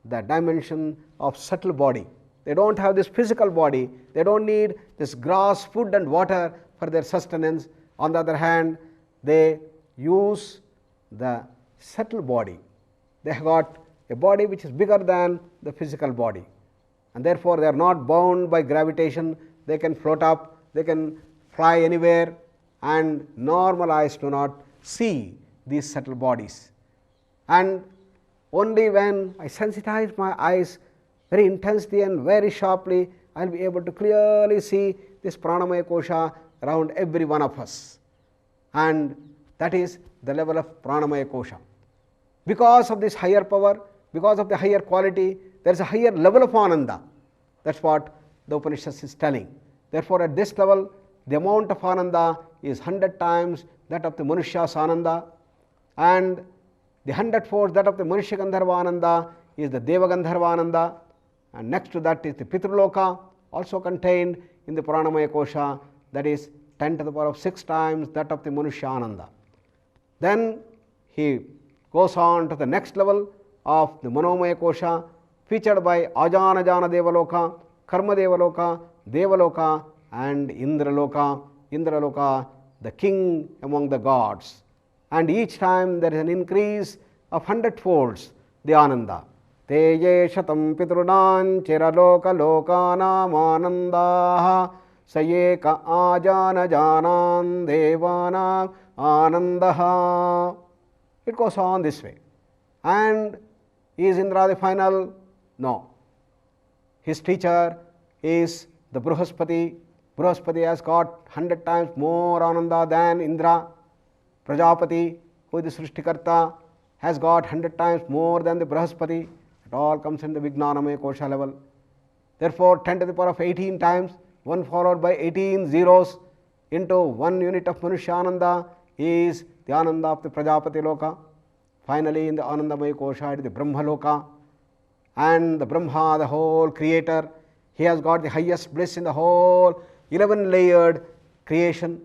[SPEAKER 1] the dimension of subtle body. They don't have this physical body. They don't need this grass, food and water for their sustenance. On the other hand, they use the subtle body. They have got a body which is bigger than the physical body. And therefore, they are not bound by gravitation. They can float up, they can fly anywhere, and normal eyes do not see these subtle bodies. And only when I sensitize my eyes very intensely and very sharply, I will be able to clearly see this Pranamaya Kosha around every one of us. And that is the level of Pranamaya Kosha. Because of this higher power, because of the higher quality, there is a higher level of Ananda. That is what the Upanishad is telling. Therefore, at this level, the amount of Ananda is 100 times that of the Manushya's Ananda, and the 100-fold that of the Manushya Gandharva Ananda is the Deva Gandharva Ananda, and next to that is the Pitruloka, also contained in the Pranamaya Kosha, that is 10 to the power of 6 times that of the Manushyananda. Then he goes on to the next level of the Manomaya Kosha, featured by Ajanajana Devaloka, Karma Devaloka, Devaloka and Indraloka. Indraloka, the king among the gods. And each time there is an increase of 100 folds, the Ananda. Teje shatam pitrunan chiraloka lokanam anandaha sayeka ajana janan devanam anandaha. It goes on this way. And is Indra the final? No. His teacher is the Bruhaspati. Bruhaspati has got 100 times more Ananda than Indra. Prajapati, who is the Srishtikarta, has got 100 times more than the Bruhaspati. It all comes in the Vijnanamaya Kosha level. Therefore, 10 to the power of 18 times, 1 followed by 18 zeros into 1 unit of Manushyananda is the Ananda of the Prajapati Loka. Finally, in the Anandamaya Kosha, it is the Brahma Loka. And the Brahma, the whole creator, he has got the highest bliss in the whole 11-layered creation.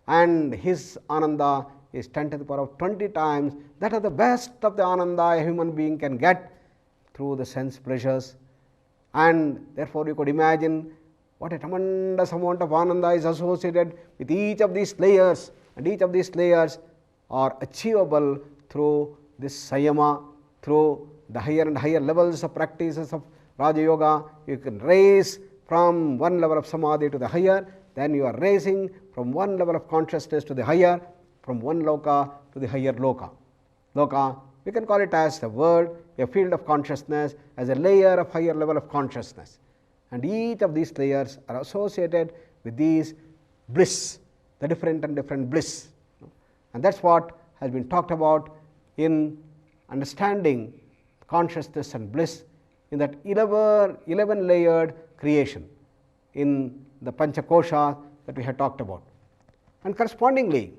[SPEAKER 1] And his Ananda is 10 to the power of 20 times that of the best of the Ananda a human being can get through the sense pleasures. And therefore, you could imagine what a tremendous amount of Ananda is associated with each of these layers, and each of these layers are achievable through this Sayama, through the higher and higher levels of practices of Raja Yoga. You can raise from one level of Samadhi to the higher, then you are raising from one level of consciousness to the higher, from one loka to the higher loka. Loka, we can call it as the world, a field of consciousness, as a layer of higher level of consciousness. And each of these layers are associated with these bliss, the different and different bliss. And that's what has been talked about in understanding consciousness and bliss in that 11-layered creation in the Panchakosha that we had talked about. And correspondingly,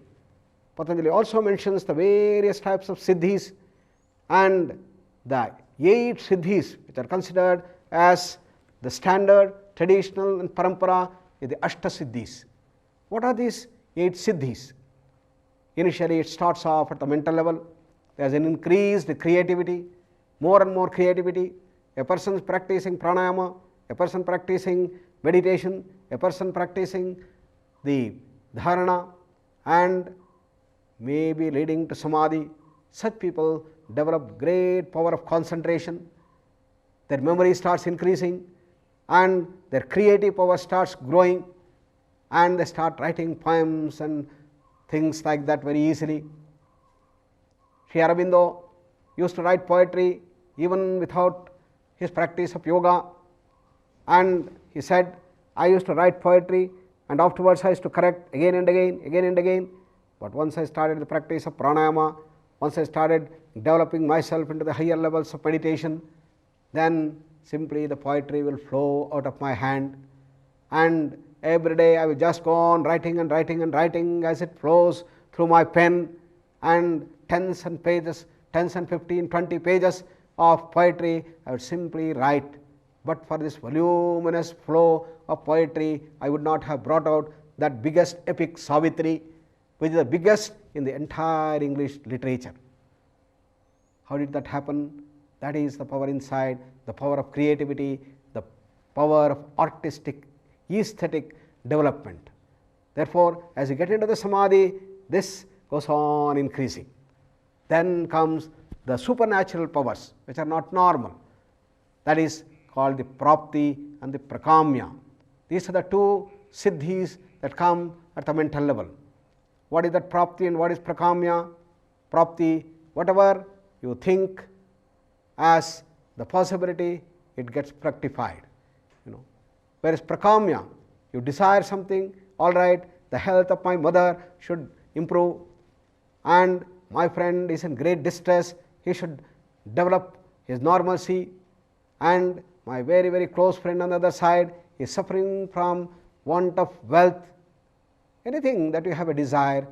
[SPEAKER 1] Patanjali also mentions the various types of siddhis and the 8 siddhis which are considered as the standard, traditional and parampara is the Ashta siddhis. What are these 8 siddhis? Initially it starts off at the mental level. There is an increased creativity, more and more creativity. A person is practicing pranayama, a person practicing meditation, a person practicing the dharana and maybe leading to samadhi. Such people develop great power of concentration. Their memory starts increasing and their creative power starts growing, and they start writing poems and things like that very easily. Sri Aurobindo used to write poetry even without his practice of yoga, and he said, I used to write poetry and afterwards I used to correct again and again. But once I started the practice of pranayama, once I started developing myself into the higher levels of meditation, then simply the poetry will flow out of my hand, and every day I will just go on writing and writing as it flows through my pen, and tens and 15, 20 pages of poetry I would simply write. But for this voluminous flow of poetry, I would not have brought out that biggest epic Savitri, which is the biggest in the entire English literature. How did that happen? That is the power inside, the power of creativity, the power of artistic, aesthetic development. Therefore, as you get into the samadhi, this goes on increasing. Then comes the supernatural powers, which are not normal. That is called the prapti and the prakamya. These are the 2 siddhis that come at the mental level. What is that prapti and what is prakamya? Prapti, whatever you think as the possibility, it gets fructified. Whereas prakamya, you desire something, all right, the health of my mother should improve, and my friend is in great distress, he should develop his normalcy, and my very, very close friend on the other side is suffering from want of wealth. Anything that you have a desire,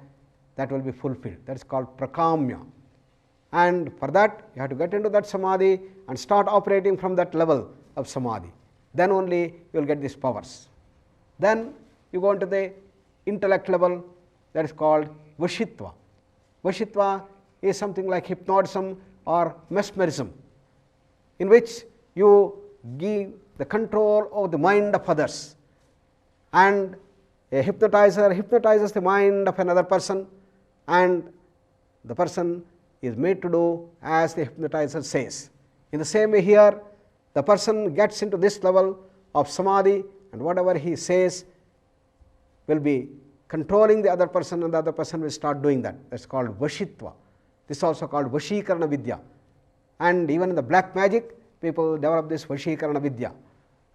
[SPEAKER 1] that will be fulfilled. That is called prakamya. And for that, you have to get into that samadhi and start operating from that level of samadhi. Then only you will get these powers. Then you go into the intellect level, that is called Vashitva. Vashitva is something like hypnotism or mesmerism, in which you give the control of the mind of others, and a hypnotizer hypnotizes the mind of another person, and the person is made to do as the hypnotizer says. In the same way here, the person gets into this level of samadhi, and whatever he says will be controlling the other person, and the other person will start doing that. That's called Vashitva. This is also called Vashikarana Vidya. And even in the black magic, people develop this Vashikarana Vidya,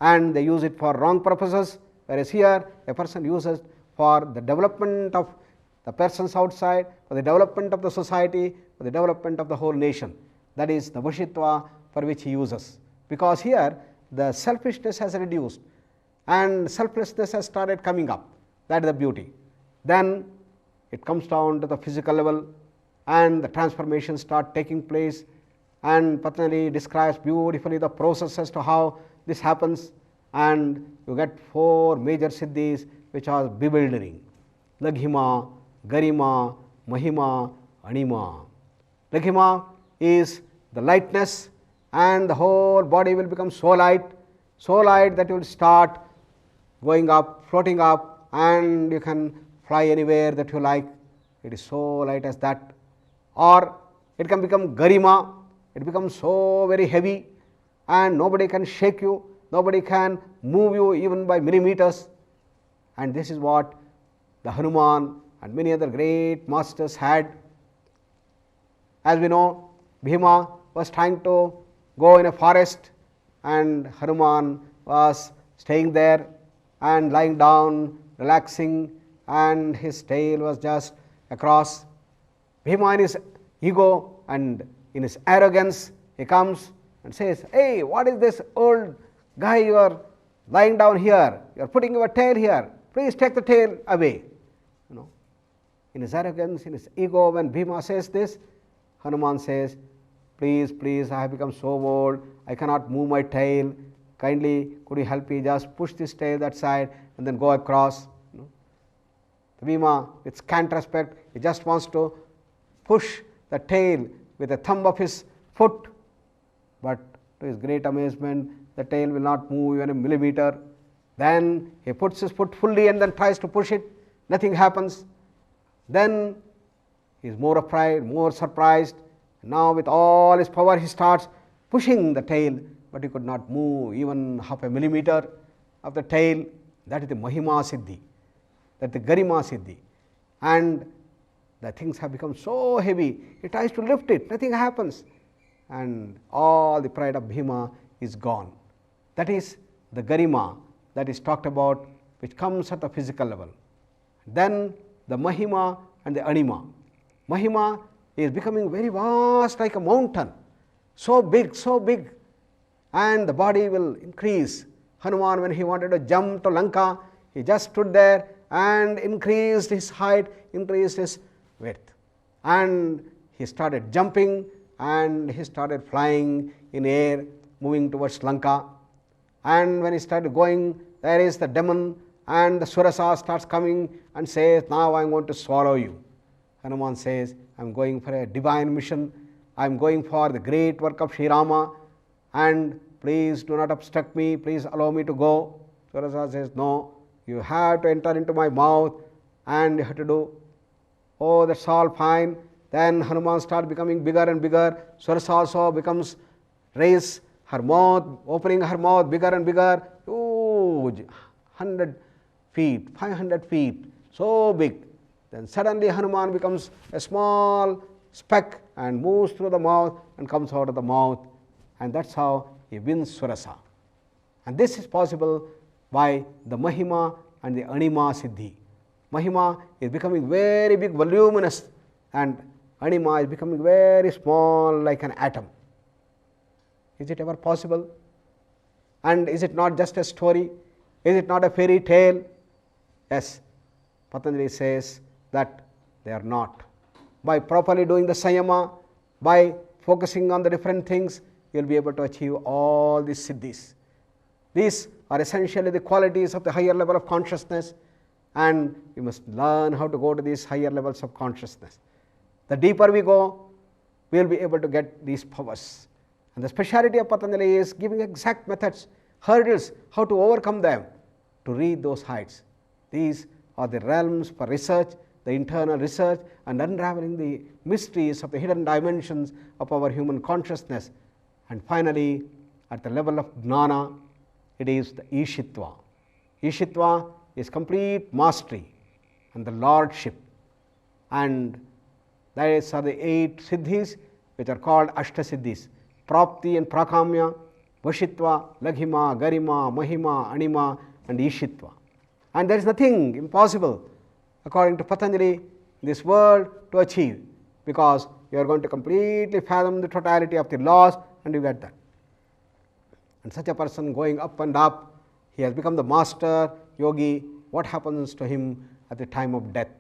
[SPEAKER 1] and they use it for wrong purposes, whereas here a person uses for the development of the persons outside, for the development of the society, for the development of the whole nation. That is the Vashitva for which he uses. Because here the selfishness has reduced and selflessness has started coming up. That is the beauty. Then it comes down to the physical level, and the transformations start taking place, and Patanjali describes beautifully the process as to how this happens, and you get 4 major siddhis which are bewildering: Laghima, Garima, Mahima, Anima. Laghima is the lightness, and the whole body will become so light that you will start going up, floating up, and you can fly anywhere that you like. It is so light as that. Or it can become Garima, it becomes so very heavy, and nobody can shake you, nobody can move you even by millimeters. And this is what the Hanuman and many other great masters had. As we know, Bhima was trying to go in a forest, and Hanuman was staying there and lying down, relaxing, and his tail was just across. Bhima in his ego and in his arrogance, he comes and says, "Hey, what is this old guy, you are lying down here, you are putting your tail here, please take the tail away." You know, in his arrogance, in his ego, when Bhima says this, Hanuman says, "Please, please, I have become so old, I cannot move my tail, kindly could you help me just push this tail that side and then go across." You know, the Bhima, with scant respect, he just wants to push the tail with the thumb of his foot, but to his great amazement, the tail will not move even a millimeter. Then he puts his foot fully and then tries to push it, nothing happens. Then he is more afraid, more surprised. Now with all his power he starts pushing the tail, but he could not move even half a millimeter of the tail. That is the Mahima Siddhi, that is the Garima Siddhi. And the things have become so heavy, he tries to lift it, nothing happens, and all the pride of Bhima is gone. That is the Garima that is talked about, which comes at the physical level. Then the Mahima and the Anima. Mahima is becoming very vast, like a mountain, so big, and the body will increase. Hanuman, when he wanted to jump to Lanka, he just stood there and increased his height, increased his width, and he started jumping and he started flying in air, moving towards Lanka. And when he started going, there is the demon, and the Surasa starts coming and says, "Now I am going to swallow you." Hanuman says, "I am going for a divine mission, I am going for the great work of Sri Rama, and please do not obstruct me, please allow me to go." Surasa says, "No, you have to enter into my mouth and you have to do." "Oh, that's all fine." Then Hanuman starts becoming bigger and bigger. Surasa also becomes, raise her mouth, opening her mouth bigger and bigger, huge, 100 feet, 500 feet, so big. Then suddenly Hanuman becomes a small speck and moves through the mouth and comes out of the mouth, and that's how he wins Surasa. And this is possible by the Mahima and the Anima Siddhi. Mahima is becoming very big, voluminous, and Anima is becoming very small, like an atom. Is it ever possible? And is it not just a story? Is it not a fairy tale? Yes, Patanjali says that they are not. By properly doing the Sayama, by focusing on the different things, you will be able to achieve all these siddhis. These are essentially the qualities of the higher level of consciousness, and we must learn how to go to these higher levels of consciousness. The deeper we go, we will be able to get these powers. And the speciality of Patanjali is giving exact methods, hurdles, how to overcome them, to reach those heights. These are the realms for research, the internal research, and unraveling the mysteries of the hidden dimensions of our human consciousness. And finally, at the level of jnana, it is the ishitva. Ishitva is complete mastery and the lordship. And these are the 8 siddhis which are called ashtasiddhis. Prapti and prakamya, vashitva, laghima, garima, mahima, anima and ishitva. And there is nothing impossible, according to Patanjali, in this world to achieve, because you are going to completely fathom the totality of the laws and you get that. And such a person going up and up, he has become the master yogi. What happens to him at the time of death?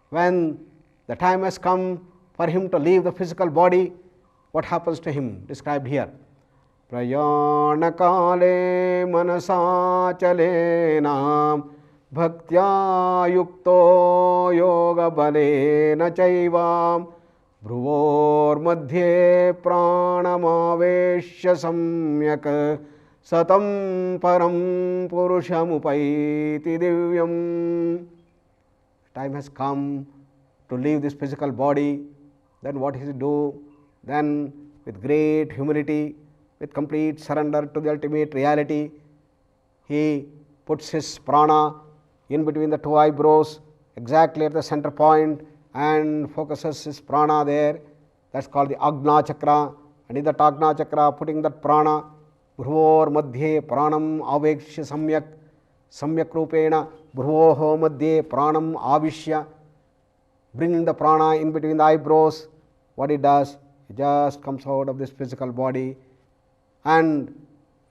[SPEAKER 1] When the time has come for him to leave the physical body, what happens to him? Described here. Prayāṇakāle manasäcalena bhaktyā yukto yoga balena chaiva bhruvor madhye pranamaveshya samyak satam param purushamupaiti divyam. Time has come to leave this physical body. Then what does he do? Then with great humility, with complete surrender to the ultimate reality, he puts his prana in between the 2 eyebrows, exactly at the center point, and focuses his prana there. That's called the Ajna chakra. And in that Ajna chakra, putting that prana, bhruvor madhye pranam avekshya samyak, samyak rupena bhruvoho madhye pranam avishya, bringing the prana in between the eyebrows. What it does, it just comes out of this physical body and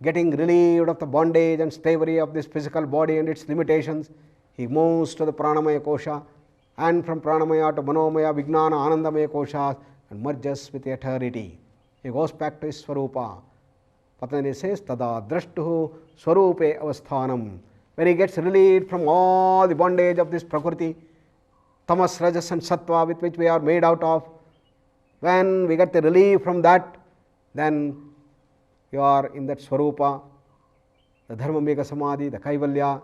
[SPEAKER 1] getting relieved of the bondage and slavery of this physical body and its limitations. He moves to the pranamaya kosha, and from pranamaya to manomaya, vijnana, anandamaya koshas, and merges with eternity. He goes back to his swarupa. Patanjali says, tada drashtuhu swarupe avasthanam. When he gets relieved from all the bondage of this prakriti, tamas, rajas and sattva with which we are made out of, when we get the relief from that, then you are in that swarupa, the dharmamika samadhi, the kaivalya,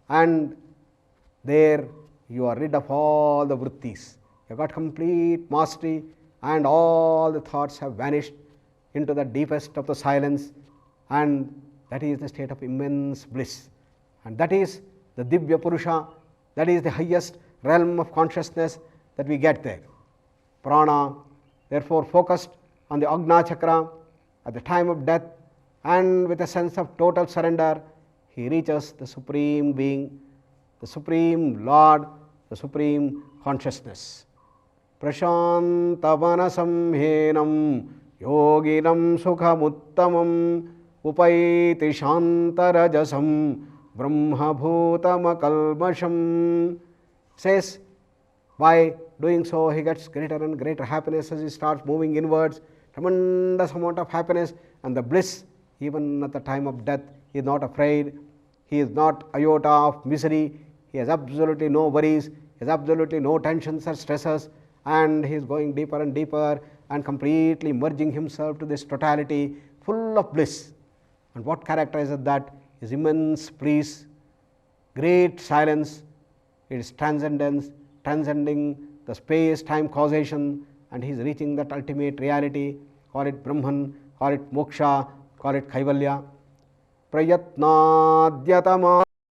[SPEAKER 1] and there you are rid of all the vrittis. You have got complete mastery and all the thoughts have vanished into the deepest of the silence, and that is the state of immense bliss. And that is the Divya Purusha, that is the highest realm of consciousness that we get there. Prana, therefore focused on the Ajna chakra at the time of death, and with a sense of total surrender, he reaches the Supreme Being, the Supreme Lord, the Supreme Consciousness. Prashantavanasambhenam yoginam sukhamuttamam upaiti shantarajasam brahmabhutamakalmasham. Says, by doing so he gets greater and greater happiness as he starts moving inwards, tremendous amount of happiness and the bliss. Even at the time of death, he is not afraid, he is not iota of misery, he has absolutely no worries, he has absolutely no tensions or stresses, and he is going deeper and deeper and completely merging himself to this totality full of bliss. And what characterizes that is immense peace, great silence, it is transcendence, transcending the space-time causation, and he is reaching that ultimate reality. Call it Brahman, call it Moksha, call it Kaivalya. Prayatnādyatama